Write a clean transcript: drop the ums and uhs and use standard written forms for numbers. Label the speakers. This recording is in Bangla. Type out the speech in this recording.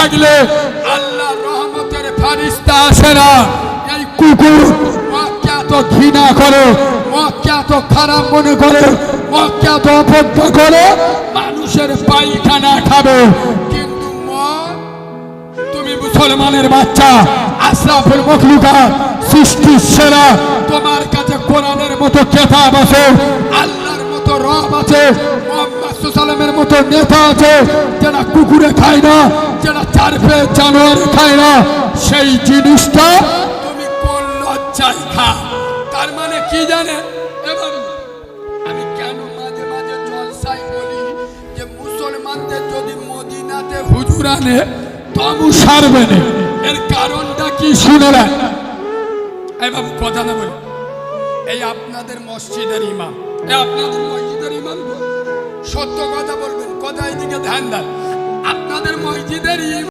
Speaker 1: থাকলে আল্লাহর রহমতের ফেরেশতা আসে না। এই কুকুর মক্কা এত ঘৃণা করে, মক্কা এত খারাপ মনে করে, মক্কা এত অপেক্ষা করে মানুষের পায়খানা খাবে, কিন্তু তুমি মুসলমানের বাচ্চা, আশরাফুল মাখলুকাত, সৃষ্টির সেরা, তোমার কাছে কোরআনের মতো কিতাব আছে, আল্লাহর মতো রব আছে, মুহাম্মদ সাল্লাল্লাহু মতো নেতা আছে, যারা কুকুরে খায় না, যারা চার পেয়ে জানোয়ারে খায় না, সেই জিনিসটা তুমি কোন লজ্জায় খাও? তার মানে কি জানে? এবং আমি কেন মাঝে মাঝে জলসায় বলি যে মুসলমানদের যদি মদিনাতে হুজুর আনে তবু সারবে না, এর কারণটা কি শুনে নেন। এই বাবু কথা না বলি, এই আপনাদের মসজিদের ইমাম, এই আপনাদের মসজিদের ইমাম সত্য কথা বলবেন, কথা এদিকে ধ্যান দেন। আপনাদের মসজিদের